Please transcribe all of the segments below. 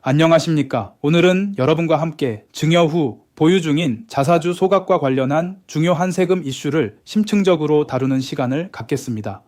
안녕하십니까. 오늘은 여러분과 함께 증여 후 보유 중인 자사주 소각과 관련한 중요한 세금 이슈를 심층적으로 다루는 시간을 갖겠습니다.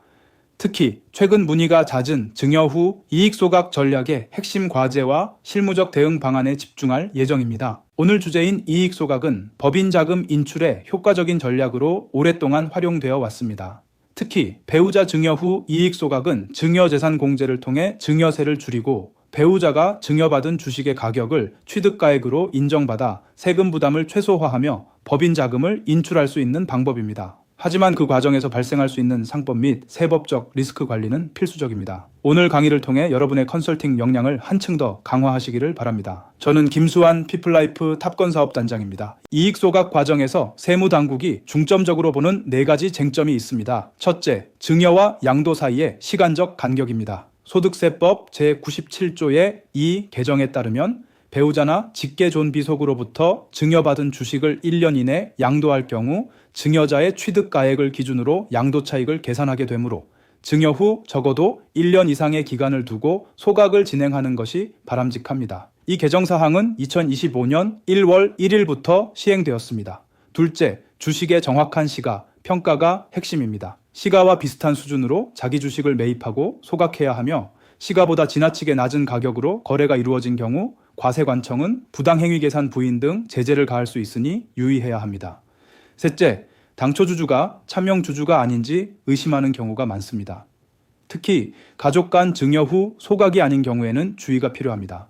특히 최근 문의가 잦은 증여 후 이익 소각 전략의 핵심 과제와 실무적 대응 방안에 집중할 예정입니다. 오늘 주제인 이익 소각은 법인 자금 인출의 효과적인 전략으로 오랫동안 활용되어 왔습니다. 특히 배우자 증여 후 이익 소각은 증여재산 공제를 통해 증여세를 줄이고 배우자가 증여받은 주식의 가격을 취득가액으로 인정받아 세금 부담을 최소화하며 법인 자금을 인출할 수 있는 방법입니다. 하지만 그 과정에서 발생할 수 있는 상법 및 세법적 리스크 관리는 필수적입니다. 오늘 강의를 통해 여러분의 컨설팅 역량을 한층 더 강화하시기를 바랍니다. 저는 김수환 피플라이프 탑건사업단장입니다. 이익 소각 과정에서 세무당국이 중점적으로 보는 4가지 쟁점이 있습니다. 첫째, 증여와 양도 사이의 시간적 간격입니다. 소득세법 제97조의 2 개정에 따르면 배우자나 직계존비속으로부터 증여받은 주식을 1년 이내 양도할 경우 증여자의 취득가액을 기준으로 양도차익을 계산하게 되므로 증여 후 적어도 1년 이상의 기간을 두고 소각을 진행하는 것이 바람직합니다. 이 개정사항은 2025년 1월 1일부터 시행되었습니다. 둘째, 주식의 정확한 시가, 평가가 핵심입니다. 시가와 비슷한 수준으로 자기 주식을 매입하고 소각해야 하며 시가보다 지나치게 낮은 가격으로 거래가 이루어진 경우 과세관청은 부당행위 계산 부인 등 제재를 가할 수 있으니 유의해야 합니다. 셋째, 당초 주주가 차명 주주가 아닌지 의심하는 경우가 많습니다. 특히 가족 간 증여 후 소각이 아닌 경우에는 주의가 필요합니다.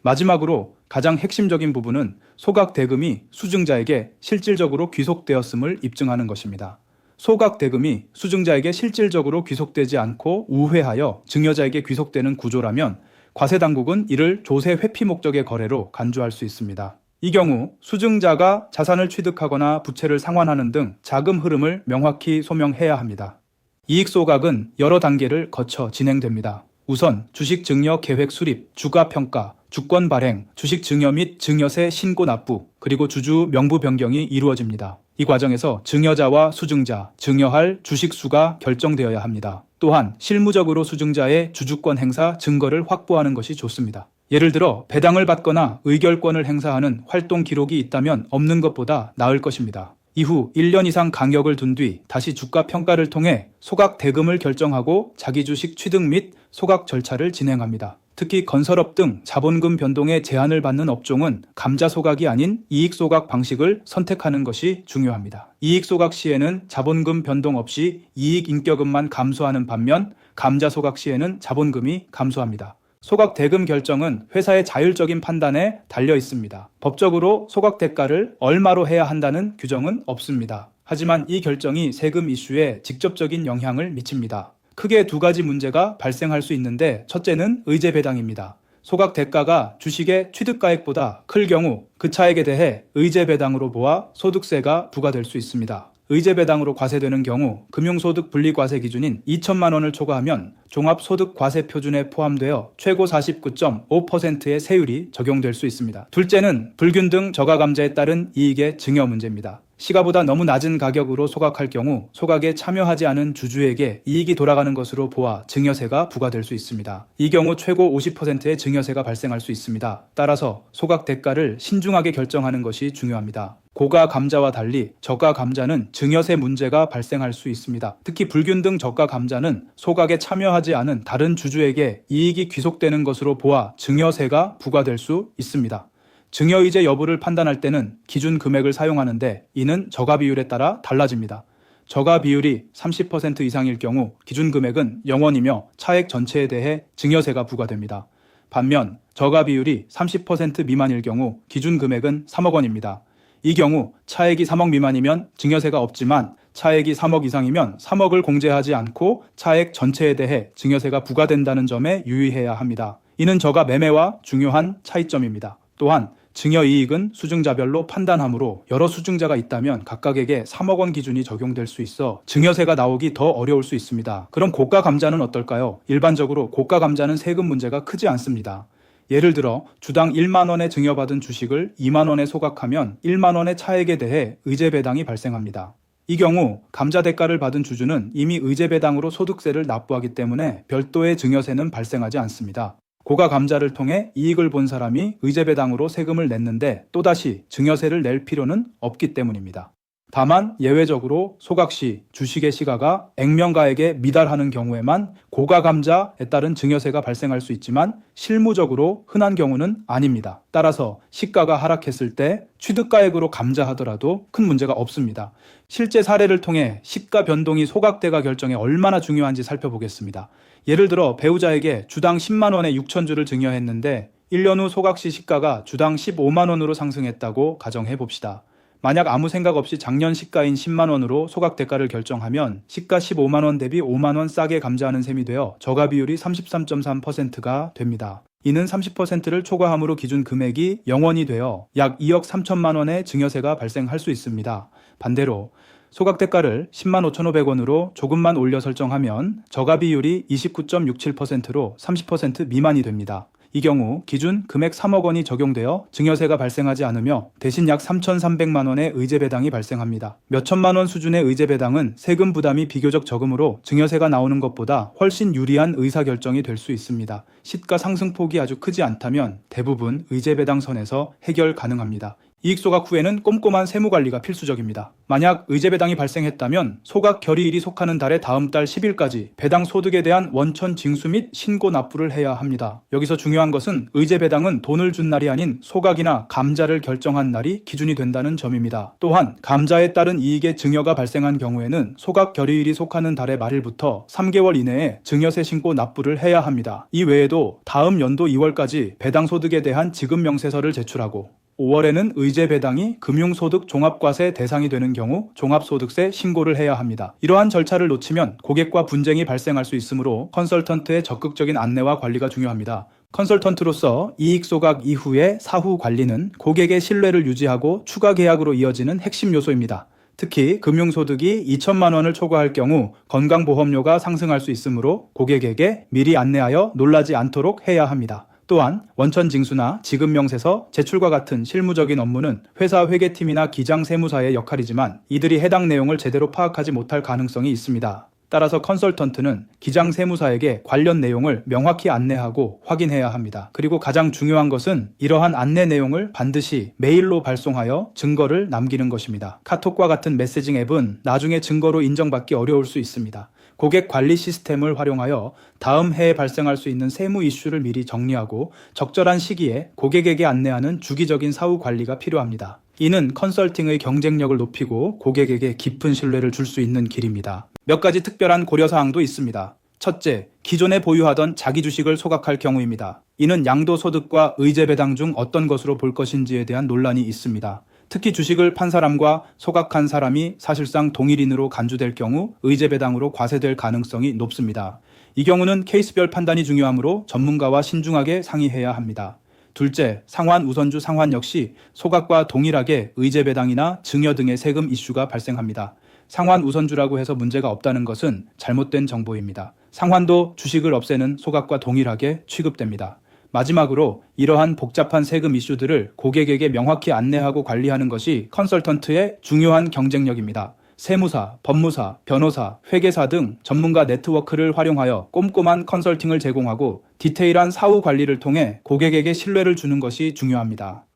마지막으로 가장 핵심적인 부분은 소각 대금이 수증자에게 실질적으로 귀속되었음을 입증하는 것입니다. 소각 대금이 수증자에게 실질적으로 귀속되지 않고 우회하여 증여자에게 귀속되는 구조라면 과세당국은 이를 조세 회피 목적의 거래로 간주할 수 있습니다. 이 경우 수증자가 자산을 취득하거나 부채를 상환하는 등 자금 흐름을 명확히 소명해야 합니다. 이익 소각은 여러 단계를 거쳐 진행됩니다. 우선 주식 증여 계획 수립, 주가 평가, 주권 발행, 주식 증여 및 증여세 신고 납부, 그리고 주주 명부 변경이 이루어집니다. 이 과정에서 증여자와 수증자, 증여할 주식 수가 결정되어야 합니다. 또한 실무적으로 수증자의 주주권 행사 증거를 확보하는 것이 좋습니다. 예를 들어 배당을 받거나 의결권을 행사하는 활동 기록이 있다면 없는 것보다 나을 것입니다. 이후 1년 이상 간격을 둔 뒤 다시 주가 평가를 통해 소각 대금을 결정하고 자기 주식 취득 및 소각 절차를 진행합니다. 특히 건설업 등 자본금 변동에 제한을 받는 업종은 감자 소각이 아닌 이익 소각 방식을 선택하는 것이 중요합니다. 이익 소각 시에는 자본금 변동 없이 이익 인격음만 감소하는 반면 감자 소각 시에는 자본금이 감소합니다. 소각 대금 결정은 회사의 자율적인 판단에 달려 있습니다. 법적으로 소각 대가를 얼마로 해야 한다는 규정은 없습니다. 하지만 이 결정이 세금 이슈에 직접적인 영향을 미칩니다. 크게 2가지 문제가 발생할 수 있는데 첫째는 의제 배당입니다. 소각 대가가 주식의 취득가액보다 클 경우 그 차액에 대해 의제 배당으로 보아 소득세가 부과될 수 있습니다. 의제 배당으로 과세되는 경우 금융소득 분리과세 기준인 2천만 원을 초과하면 종합소득과세 표준에 포함되어 최고 49.5%의 세율이 적용될 수 있습니다. 둘째는 불균등 저가감자에 따른 이익의 증여 문제입니다. 시가보다 너무 낮은 가격으로 소각할 경우 소각에 참여하지 않은 주주에게 이익이 돌아가는 것으로 보아 증여세가 부과될 수 있습니다. 이 경우 최고 50%의 증여세가 발생할 수 있습니다. 따라서 소각 대가를 신중하게 결정하는 것이 중요합니다. 고가 감자와 달리 저가 감자는 증여세 문제가 발생할 수 있습니다. 특히 불균등 저가 감자는 소각에 참여하지 않은 다른 주주에게 이익이 귀속되는 것으로 보아 증여세가 부과될 수 있습니다. 증여의제 여부를 판단할 때는 기준 금액을 사용하는데 이는 저가 비율에 따라 달라집니다. 저가 비율이 30% 이상일 경우 기준 금액은 0원이며 차액 전체에 대해 증여세가 부과됩니다. 반면 저가 비율이 30% 미만일 경우 기준 금액은 3억 원입니다. 이 경우 차액이 3억 미만이면 증여세가 없지만 차액이 3억 이상이면 3억을 공제하지 않고 차액 전체에 대해 증여세가 부과된다는 점에 유의해야 합니다. 이는 저가 매매와 중요한 차이점입니다. 또한 증여이익은 수증자별로 판단하므로 여러 수증자가 있다면 각각에게 3억 원 기준이 적용될 수 있어 증여세가 나오기 더 어려울 수 있습니다. 그럼 고가 감자는 어떨까요? 일반적으로 고가 감자는 세금 문제가 크지 않습니다. 예를 들어 주당 1만 원에 증여받은 주식을 2만 원에 소각하면 1만 원의 차액에 대해 의제 배당이 발생합니다. 이 경우 감자 대가를 받은 주주는 이미 의제 배당으로 소득세를 납부하기 때문에 별도의 증여세는 발생하지 않습니다. 고가 감자를 통해 이익을 본 사람이 의제배당으로 세금을 냈는데 또다시 증여세를 낼 필요는 없기 때문입니다. 다만 예외적으로 소각시, 주식의 시가가 액면가액에 미달하는 경우에만 고가 감자에 따른 증여세가 발생할 수 있지만 실무적으로 흔한 경우는 아닙니다. 따라서 시가가 하락했을 때 취득가액으로 감자하더라도 큰 문제가 없습니다. 실제 사례를 통해 시가 변동이 소각대가 결정에 얼마나 중요한지 살펴보겠습니다. 예를 들어 배우자에게 주당 10만 원에 6천 주를 증여했는데 1년 후 소각시 시가가 주당 15만 원으로 상승했다고 가정해 봅시다. 만약 아무 생각 없이 작년 시가인 10만 원으로 소각 대가를 결정하면 시가 15만 원 대비 5만 원 싸게 감자하는 셈이 되어 저가 비율이 33.3%가 됩니다. 이는 30%를 초과함으로 기준 금액이 0원이 되어 약 2억 3천만 원의 증여세가 발생할 수 있습니다. 반대로 소각 대가를 10만 5,500원으로 조금만 올려 설정하면 저가 비율이 29.67%로 30% 미만이 됩니다. 이 경우 기준 금액 3억 원이 적용되어 증여세가 발생하지 않으며 대신 약 3,300만 원의 의제배당이 발생합니다. 몇천만 원 수준의 의제배당은 세금 부담이 비교적 적으므로 증여세가 나오는 것보다 훨씬 유리한 의사결정이 될 수 있습니다. 시가 상승폭이 아주 크지 않다면 대부분 의제배당 선에서 해결 가능합니다. 이익소각 후에는 꼼꼼한 세무관리가 필수적입니다. 만약 의제배당이 발생했다면 소각 결의일이 속하는 달의 다음 달 10일까지 배당 소득에 대한 원천 징수 및 신고 납부를 해야 합니다. 여기서 중요한 것은 의제배당은 돈을 준 날이 아닌 소각이나 감자를 결정한 날이 기준이 된다는 점입니다. 또한 감자에 따른 이익의 증여가 발생한 경우에는 소각 결의일이 속하는 달의 말일부터 3개월 이내에 증여세 신고 납부를 해야 합니다. 이 외에도 다음 연도 2월까지 배당 소득에 대한 지급 명세서를 제출하고 5월에는 의제배당이 금융소득 종합과세 대상이 되는 경우 종합소득세 신고를 해야 합니다. 이러한 절차를 놓치면 고객과 분쟁이 발생할 수 있으므로 컨설턴트의 적극적인 안내와 관리가 중요합니다. 컨설턴트로서 이익 소각 이후의 사후 관리는 고객의 신뢰를 유지하고 추가 계약으로 이어지는 핵심 요소입니다. 특히 금융소득이 2천만 원을 초과할 경우 건강보험료가 상승할 수 있으므로 고객에게 미리 안내하여 놀라지 않도록 해야 합니다. 또한 원천징수나 지급명세서 제출과 같은 실무적인 업무는 회사 회계팀이나 기장세무사의 역할이지만 이들이 해당 내용을 제대로 파악하지 못할 가능성이 있습니다. 따라서 컨설턴트는 기장세무사에게 관련 내용을 명확히 안내하고 확인해야 합니다. 그리고 가장 중요한 것은 이러한 안내 내용을 반드시 메일로 발송하여 증거를 남기는 것입니다. 카톡과 같은 메시징 앱은 나중에 증거로 인정받기 어려울 수 있습니다. 고객 관리 시스템을 활용하여 다음 해에 발생할 수 있는 세무 이슈를 미리 정리하고 적절한 시기에 고객에게 안내하는 주기적인 사후 관리가 필요합니다. 이는 컨설팅의 경쟁력을 높이고 고객에게 깊은 신뢰를 줄 수 있는 길입니다. 몇 가지 특별한 고려사항도 있습니다. 첫째, 기존에 보유하던 자기 주식을 소각할 경우입니다. 이는 양도소득과 의제배당 중 어떤 것으로 볼 것인지에 대한 논란이 있습니다. 특히 주식을 판 사람과 소각한 사람이 사실상 동일인으로 간주될 경우 의제배당으로 과세될 가능성이 높습니다. 이 경우는 케이스별 판단이 중요하므로 전문가와 신중하게 상의해야 합니다. 둘째, 상환 우선주 상환 역시 소각과 동일하게 의제배당이나 증여 등의 세금 이슈가 발생합니다. 상환 우선주라고 해서 문제가 없다는 것은 잘못된 정보입니다. 상환도 주식을 없애는 소각과 동일하게 취급됩니다. 마지막으로 이러한 복잡한 세금 이슈들을 고객에게 명확히 안내하고 관리하는 것이 컨설턴트의 중요한 경쟁력입니다. 세무사, 법무사, 변호사, 회계사 등 전문가 네트워크를 활용하여 꼼꼼한 컨설팅을 제공하고 디테일한 사후 관리를 통해 고객에게 신뢰를 주는 것이 중요합니다.